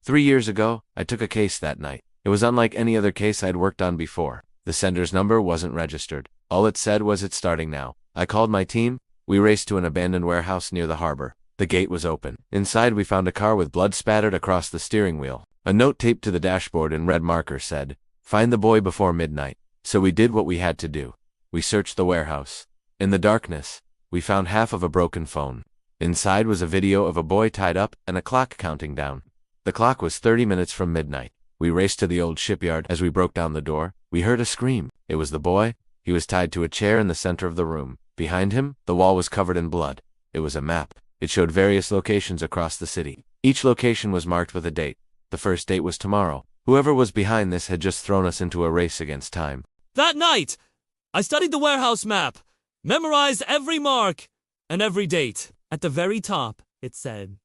3 years ago, I took a case that night. It was unlike any other case I'd worked on before. The sender's number wasn't registered. All it said was it's starting now. I called my team. We raced to an abandoned warehouse near the harbor. The gate was open. Inside we found a car with blood spattered across the steering wheel. A note taped to the dashboard in red marker said, "Find the boy before midnight." So we did what we had to do. We searched the warehouse. In the darkness, we found half of a broken phone. Inside was a video of a boy tied up and a clock counting down. The clock was 30 minutes from midnight. We raced to the old shipyard. As we broke down the door, we heard a scream. It was the boy. He was tied to a chair in the center of the room. Behind him, the wall was covered in blood. It was a map. It showed various locations across the city. Each location was marked with a date. The first date was tomorrow. Whoever was behind this had just thrown us into a race against time. That night, I studied the warehouse map, memorized every mark and every date. At the very top, it said,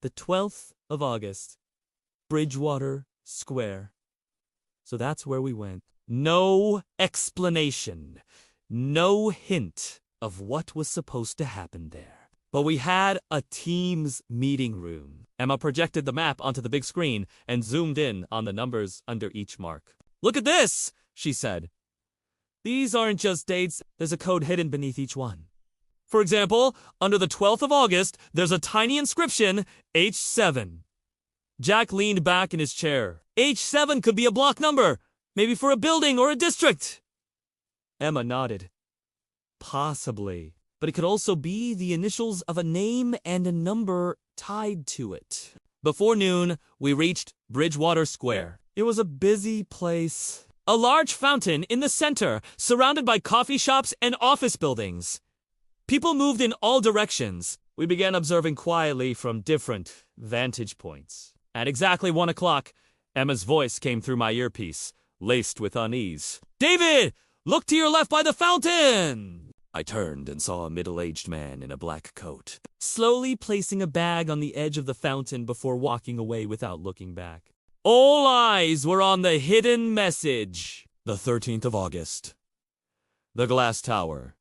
the 12th of August, Bridgewater Square. So that's where we went. No explanation, no hint of what was supposed to happen there. But we had a Teams meeting room. Emma projected the map onto the big screen and zoomed in on the numbers under each mark. "Look at this," she said. "These aren't just dates, there's a code hidden beneath each one. For example, under the 12th of August, there's a tiny inscription, H7. Jack leaned back in his chair. H7 could be a block number, maybe for a building or a district. Emma nodded. Possibly, but it could also be the initials of a name and a number tied to it. Before noon, we reached Bridgewater Square. It was a busy place. A large fountain in the center, surrounded by coffee shops and office buildings. People moved in all directions. We began observing quietly from different vantage points. At exactly 1 o'clock, Emma's voice came through my earpiece, laced with unease. "David, look to your left by the fountain!" I turned and saw a middle-aged man in a black coat, slowly placing a bag on the edge of the fountain before walking away without looking back. All eyes were on the hidden message. The 13th of August. The Glass Tower.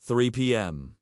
3 p.m.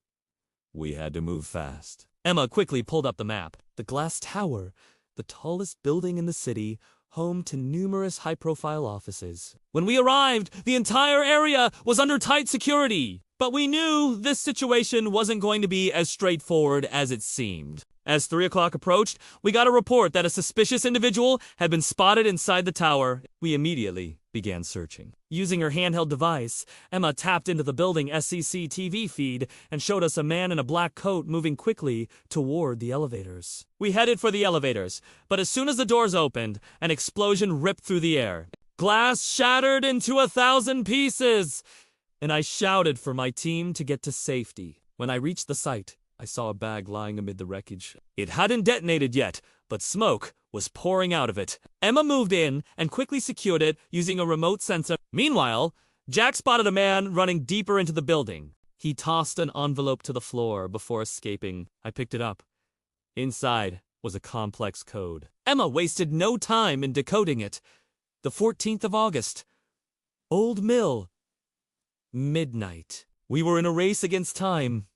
We had to move fast. Emma quickly pulled up the map. The Glass Tower, the tallest building in the city, home to numerous high-profile offices. When we arrived, the entire area was under tight security. But we knew this situation wasn't going to be as straightforward as it seemed. As 3 o'clock approached, we got a report that a suspicious individual had been spotted inside the tower. We immediately began searching. Using her handheld device, Emma tapped into the building SCC TV feed and showed us a man in a black coat moving quickly toward the elevators. We headed for the elevators, but as soon as the doors opened, an explosion ripped through the air. Glass shattered into 1,000 pieces, and I shouted for my team to get to safety. When I reached the site, I saw a bag lying amid the wreckage. It hadn't detonated yet, but smoke was pouring out of it. Emma moved in and quickly secured it using a remote sensor. Meanwhile, Jack spotted a man running deeper into the building. He tossed an envelope to the floor before escaping. I picked it up. Inside was a complex code. Emma wasted no time in decoding it. The 14th of August. Old Mill. Midnight. We were in a race against time.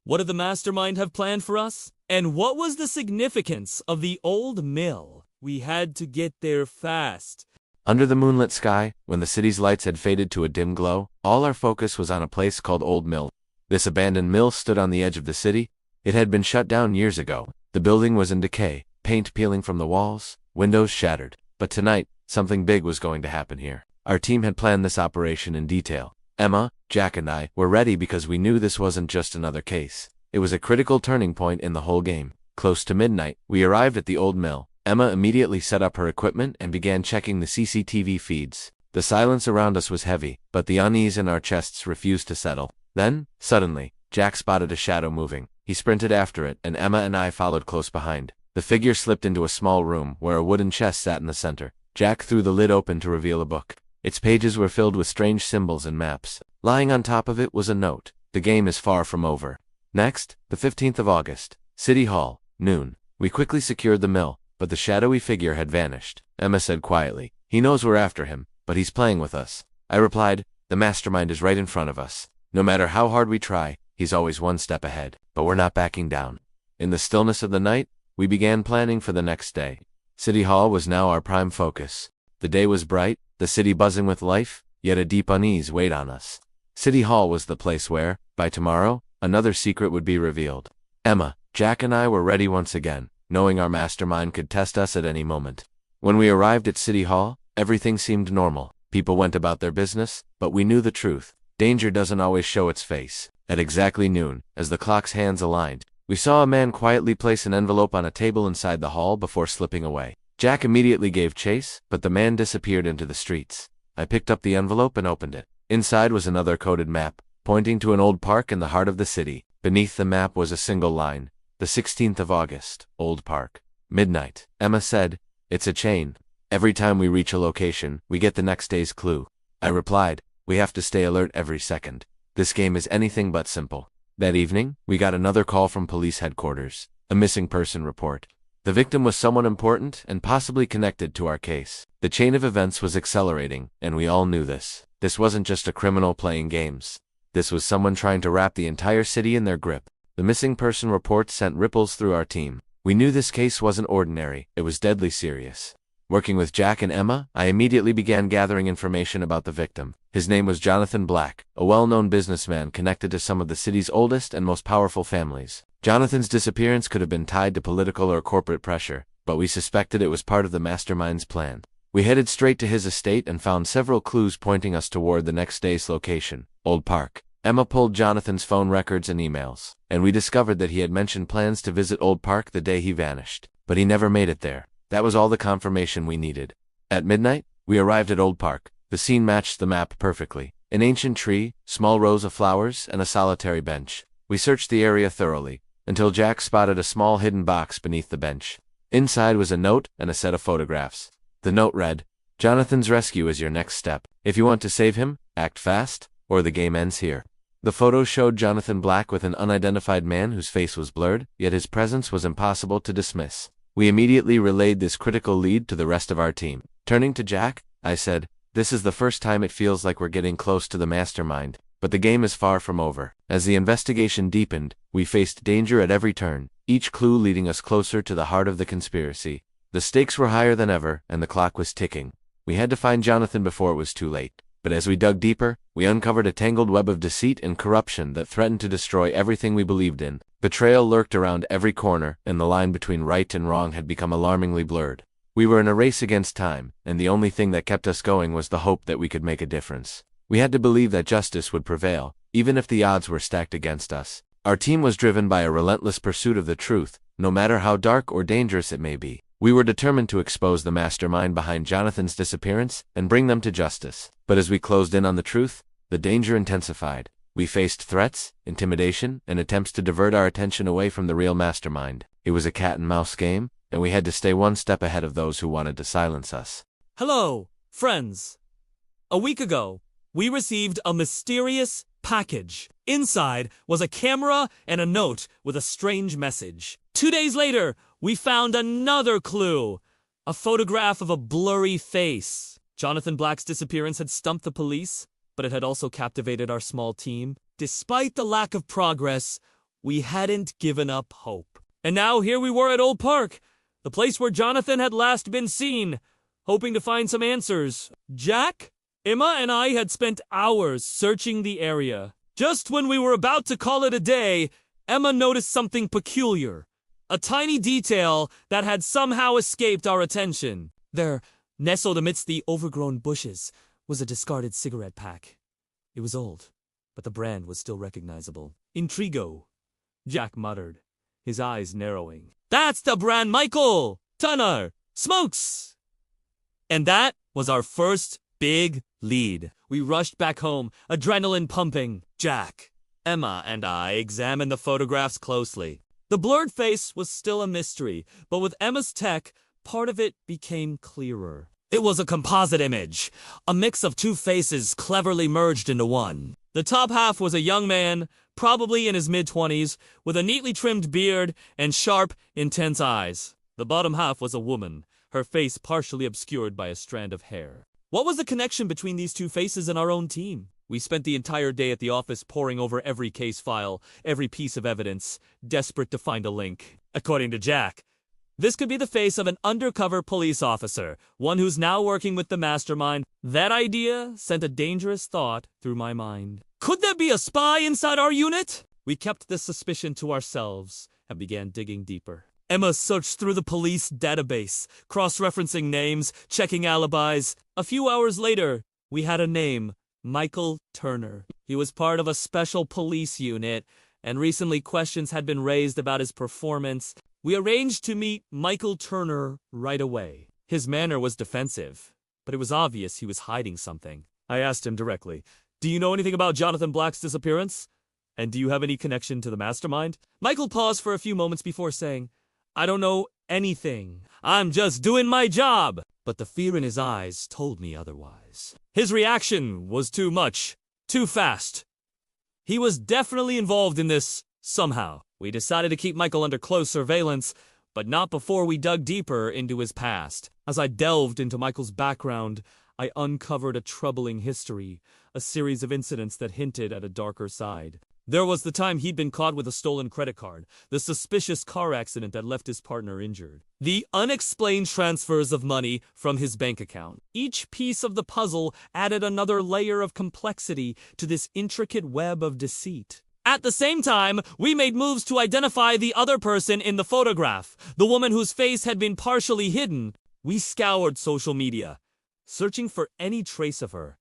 What did the Mastermind have planned for us? And what was the significance of the Old Mill? We had to get there fast. Under the moonlit sky, when the city's lights had faded to a dim glow, all our focus was on a place called Old Mill. This abandoned mill stood on the edge of the city. It had been shut down years ago. The building was in decay, paint peeling from the walls, windows shattered. But tonight, something big was going to happen here. Our team had planned this operation in detail. Emma, Jack and I were ready because we knew this wasn't just another case. It was a critical turning point in the whole game. Close to midnight, we arrived at the Old Mill. Emma immediately set up her equipment and began checking the CCTV feeds. The silence around us was heavy, but the unease in our chests refused to settle. Then, suddenly, Jack spotted a shadow moving. He sprinted after it, and Emma and I followed close behind. The figure slipped into a small room where a wooden chest sat in the center. Jack threw the lid open to reveal a book. Its pages were filled with strange symbols and maps. Lying on top of it was a note. The game is far from over. Next, the 15th of August. City Hall, noon. We quickly secured the mill, but the shadowy figure had vanished. Emma said quietly, "He knows we're after him, but he's playing with us." I replied, "The Mastermind is right in front of us. No matter how hard we try, he's always one step ahead. But we're not backing down." In the stillness of the night, we began planning for the next day. City Hall was now our prime focus. The day was bright, the city buzzing with life, yet a deep unease weighed on us. City Hall was the place where, by tomorrow, another secret would be revealed. Emma, Jack and I were ready once again, knowing our mastermind could test us at any moment. When we arrived at City Hall, everything seemed normal. People went about their business, but we knew the truth. Danger doesn't always show its face. At exactly noon, as the clock's hands aligned, we saw a man quietly place an envelope on a table inside the hall before slipping away. Jack immediately gave chase, but the man disappeared into the streets. I picked up the envelope and opened it. Inside was another coded map, pointing to an old park in the heart of the city. Beneath the map was a single line, the 16th of August, Old Park. Midnight. Emma said, "It's a chain. Every time we reach a location, we get the next day's clue." I replied, "We have to stay alert every second. This game is anything but simple." That evening, we got another call from police headquarters, a missing person report. The victim was someone important and possibly connected to our case. The chain of events was accelerating, and we all knew this. This wasn't just a criminal playing games. This was someone trying to wrap the entire city in their grip. The missing person report sent ripples through our team. We knew this case wasn't ordinary, it was deadly serious. Working with Jack and Emma, I immediately began gathering information about the victim. His name was Jonathan Black, a well-known businessman connected to some of the city's oldest and most powerful families. Jonathan's disappearance could have been tied to political or corporate pressure, but we suspected it was part of the mastermind's plan. We headed straight to his estate and found several clues pointing us toward the next day's location, Old Park. Emma pulled Jonathan's phone records and emails, and we discovered that he had mentioned plans to visit Old Park the day he vanished, but he never made it there. That was all the confirmation we needed. At midnight, we arrived at Old Park. The scene matched the map perfectly. An ancient tree, small rows of flowers, and a solitary bench. We searched the area thoroughly, until Jack spotted a small hidden box beneath the bench. Inside was a note and a set of photographs. The note read, "Jonathan's rescue is your next step. If you want to save him, act fast, or the game ends here." The photo showed Jonathan Black with an unidentified man whose face was blurred, yet his presence was impossible to dismiss. We immediately relayed this critical lead to the rest of our team. Turning to Jack, I said, "This is the first time it feels like we're getting close to the mastermind, but the game is far from over." As the investigation deepened, we faced danger at every turn, each clue leading us closer to the heart of the conspiracy. The stakes were higher than ever, and the clock was ticking. We had to find Jonathan before it was too late. But as we dug deeper, we uncovered a tangled web of deceit and corruption that threatened to destroy everything we believed in. Betrayal lurked around every corner, and the line between right and wrong had become alarmingly blurred. We were in a race against time, and the only thing that kept us going was the hope that we could make a difference. We had to believe that justice would prevail, even if the odds were stacked against us. Our team was driven by a relentless pursuit of the truth, no matter how dark or dangerous it may be. We were determined to expose the mastermind behind Jonathan's disappearance and bring them to justice. But as we closed in on the truth, the danger intensified. We faced threats, intimidation, and attempts to divert our attention away from the real mastermind. It was a cat-and-mouse game, and we had to stay one step ahead of those who wanted to silence us. Hello, friends. A week ago, we received a mysterious package. Inside was a camera and a note with a strange message. 2 days later, we found another clue, a photograph of a blurry face. Jonathan Black's disappearance had stumped the police, but it had also captivated our small team. Despite the lack of progress, we hadn't given up hope. And now here we were at Old Park, the place where Jonathan had last been seen, hoping to find some answers. Jack, Emma, and I had spent hours searching the area. Just when we were about to call it a day, Emma noticed something peculiar. A tiny detail that had somehow escaped our attention. There, nestled amidst the overgrown bushes, was a discarded cigarette pack. It was old, but the brand was still recognizable. Intrigo, Jack muttered, his eyes narrowing. "That's the brand Michael Tunner smokes!" And that was our first big lead. We rushed back home, adrenaline pumping. Jack, Emma, and I examined the photographs closely. The blurred face was still a mystery, but with Emma's tech, part of it became clearer. It was a composite image, a mix of two faces cleverly merged into one. The top half was a young man, probably in his mid-20s, with a neatly trimmed beard and sharp, intense eyes. The bottom half was a woman, her face partially obscured by a strand of hair. What was the connection between these two faces and our own team? We spent the entire day at the office poring over every case file, every piece of evidence, desperate to find a link. According to Jack, This could be the face of an undercover police officer, one who's now working with the Mastermind. That idea sent a dangerous thought through my mind. Could there be a spy inside our unit? We kept this suspicion to ourselves and began digging deeper. Emma searched through the police database, cross-referencing names, checking alibis. A few hours later, we had a name, Michael Turner. He was part of a special police unit, and recently questions had been raised about his performance. We arranged to meet Michael Turner right away. His manner was defensive, but it was obvious he was hiding something. I asked him directly, "Do you know anything about Jonathan Black's disappearance? And do you have any connection to the Mastermind?" Michael paused for a few moments before saying, "I don't know anything. I'm just doing my job." But the fear in his eyes told me otherwise. His reaction was too much, too fast. He was definitely involved in this somehow. We decided to keep Michael under close surveillance, but not before we dug deeper into his past. As I delved into Michael's background, I uncovered a troubling history, a series of incidents that hinted at a darker side. There was the time he'd been caught with a stolen credit card, the suspicious car accident that left his partner injured, the unexplained transfers of money from his bank account. Each piece of the puzzle added another layer of complexity to this intricate web of deceit. At the same time, we made moves to identify the other person in the photograph, the woman whose face had been partially hidden. We scoured social media, searching for any trace of her,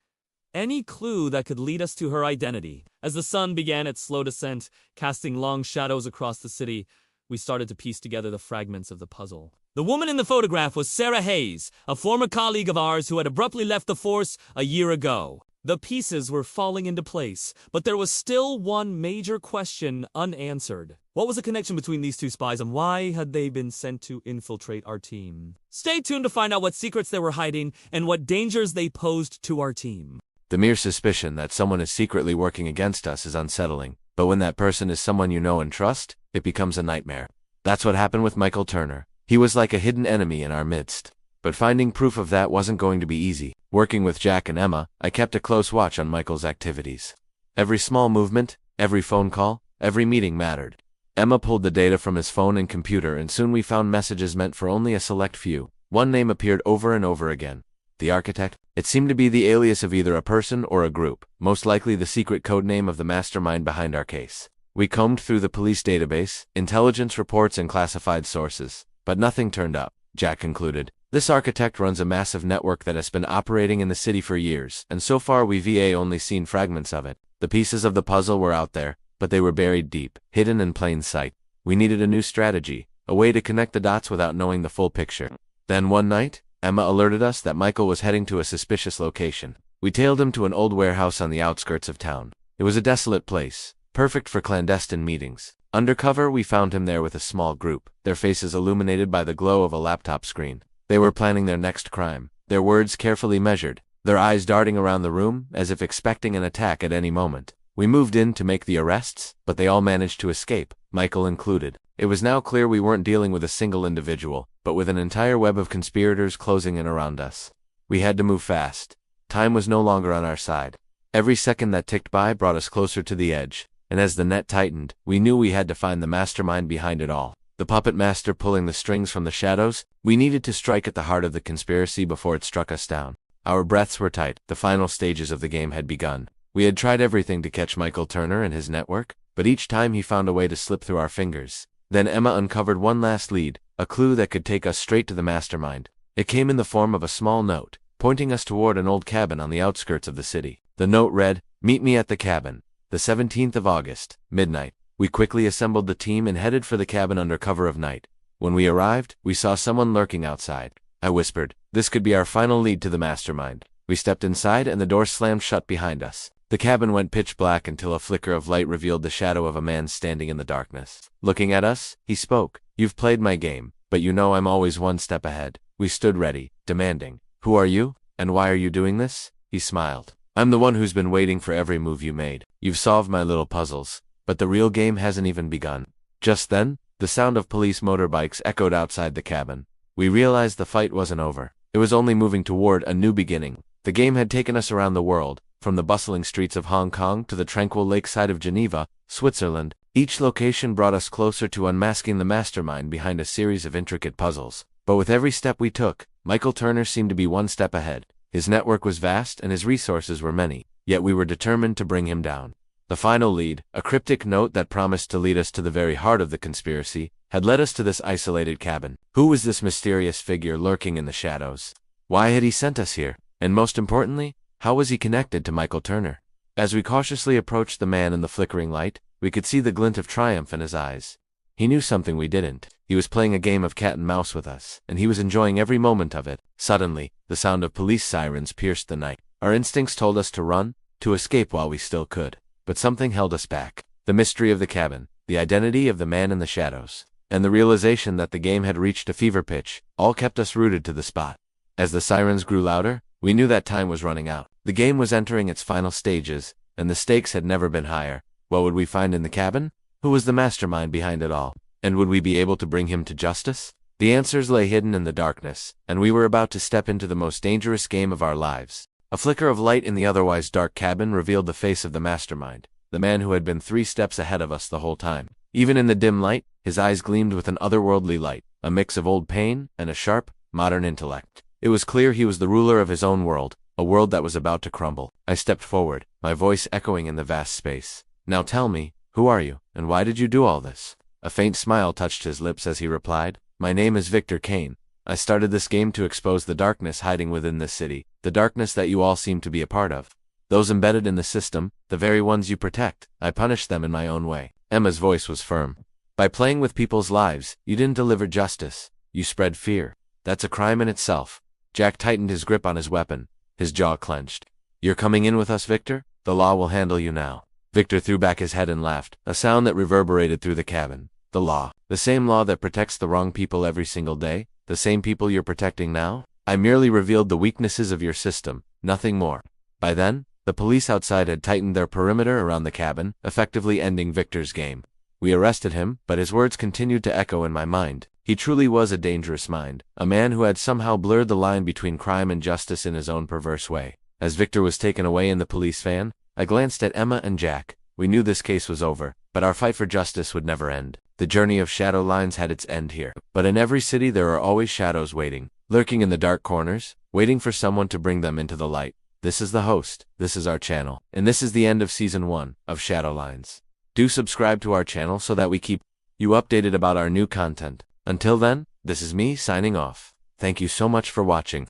any clue that could lead us to her identity. As the sun began its slow descent, casting long shadows across the city, we started to piece together the fragments of the puzzle. The woman in the photograph was Sarah Hayes, a former colleague of ours who had abruptly left the force a year ago. The pieces were falling into place, but there was still one major question unanswered. What was the connection between these two spies, and why had they been sent to infiltrate our team? Stay tuned to find out what secrets they were hiding and what dangers they posed to our team. The mere suspicion that someone is secretly working against us is unsettling, but when that person is someone you know and trust, it becomes a nightmare. That's what happened with Michael Turner. He was like a hidden enemy in our midst. But finding proof of that wasn't going to be easy. Working with Jack and Emma, I kept a close watch on Michael's activities. Every small movement, every phone call, every meeting mattered. Emma pulled the data from his phone and computer, and soon we found messages meant for only a select few. One name appeared over and over again. The Architect. It seemed to be the alias of either a person or a group, most likely the secret code name of the mastermind behind our case. We combed through the police database, intelligence reports, and classified sources, but nothing turned up. Jack concluded, "This Architect runs a massive network that has been operating in the city for years, and so far we've only seen fragments of it. The pieces of the puzzle were out there, but they were buried deep, hidden in plain sight. We needed a new strategy, a way to connect the dots without knowing the full picture." Then one night, Emma alerted us that Michael was heading to a suspicious location. We tailed him to an old warehouse on the outskirts of town. It was a desolate place, perfect for clandestine meetings. Undercover, we found him there with a small group, their faces illuminated by the glow of a laptop screen. They were planning their next crime, their words carefully measured, their eyes darting around the room as if expecting an attack at any moment. We moved in to make the arrests, but they all managed to escape, Michael included. It was now clear we weren't dealing with a single individual, but with an entire web of conspirators closing in around us. We had to move fast. Time was no longer on our side. Every second that ticked by brought us closer to the edge, and as the net tightened, we knew we had to find the mastermind behind it all. The puppet master pulling the strings from the shadows. We needed to strike at the heart of the conspiracy before it struck us down. Our breaths were tight. The final stages of the game had begun. We had tried everything to catch Michael Turner and his network, but each time he found a way to slip through our fingers. Then Emma uncovered one last lead, a clue that could take us straight to the mastermind. It came in the form of a small note, pointing us toward an old cabin on the outskirts of the city. The note read, "Meet me at the cabin, the 17th of August, midnight." We quickly assembled the team and headed for the cabin under cover of night. When we arrived, we saw someone lurking outside. I whispered, "This could be our final lead to the mastermind." We stepped inside and the door slammed shut behind us. The cabin went pitch black until a flicker of light revealed the shadow of a man standing in the darkness. Looking at us, he spoke. "You've played my game, but you know I'm always one step ahead." We stood ready, demanding, "Who are you? And why are you doing this?" He smiled. "I'm the one who's been waiting for every move you made. You've solved my little puzzles, but the real game hasn't even begun." Just then, the sound of police motorbikes echoed outside the cabin. We realized the fight wasn't over. It was only moving toward a new beginning. The game had taken us around the world, from the bustling streets of Hong Kong to the tranquil lakeside of Geneva, Switzerland. Each location brought us closer to unmasking the mastermind behind a series of intricate puzzles. But with every step we took, Michael Turner seemed to be one step ahead. His network was vast and his resources were many, yet we were determined to bring him down. The final lead, a cryptic note that promised to lead us to the very heart of the conspiracy, had led us to this isolated cabin. Who was this mysterious figure lurking in the shadows? Why had he sent us here? And most importantly, how was he connected to Michael Turner? As we cautiously approached the man in the flickering light, we could see the glint of triumph in his eyes. He knew something we didn't. He was playing a game of cat and mouse with us, and he was enjoying every moment of it. Suddenly, the sound of police sirens pierced the night. Our instincts told us to run, to escape while we still could. But something held us back. The mystery of the cabin, the identity of the man in the shadows, and the realization that the game had reached a fever pitch, all kept us rooted to the spot. As the sirens grew louder, we knew that time was running out. The game was entering its final stages, and the stakes had never been higher. What would we find in the cabin? Who was the mastermind behind it all? And would we be able to bring him to justice? The answers lay hidden in the darkness, and we were about to step into the most dangerous game of our lives. A flicker of light in the otherwise dark cabin revealed the face of the mastermind, the man who had been 3 steps ahead of us the whole time. Even in the dim light, his eyes gleamed with an otherworldly light, a mix of old pain and a sharp, modern intellect. It was clear he was the ruler of his own world, a world that was about to crumble. I stepped forward, my voice echoing in the vast space. Now tell me, who are you, and why did you do all this? A faint smile touched his lips as he replied, My name is Victor Kane. I started this game to expose the darkness hiding within this city, the darkness that you all seem to be a part of. Those embedded in the system, the very ones you protect. I punish them in my own way. Emma's voice was firm. By playing with people's lives, you didn't deliver justice. You spread fear. That's a crime in itself. Jack tightened his grip on his weapon, his jaw clenched. You're coming in with us, Victor? The law will handle you now. Victor threw back his head and laughed, a sound that reverberated through the cabin. The law. The same law that protects the wrong people every single day? The same people you're protecting now? I merely revealed the weaknesses of your system, nothing more. By then, the police outside had tightened their perimeter around the cabin, effectively ending Victor's game. We arrested him, but his words continued to echo in my mind. He truly was a dangerous mind, a man who had somehow blurred the line between crime and justice in his own perverse way. As Victor was taken away in the police van, I glanced at Emma and Jack. We knew this case was over, but our fight for justice would never end. The journey of shadow lines had its end here. But in every city there are always shadows waiting, lurking in the dark corners, waiting for someone to bring them into the light. This is the host, this is our channel, and this is the end of Season 1 of Shadow Lines. Do subscribe to our channel so that we keep you updated about our new content. Until then, this is me signing off. Thank you so much for watching.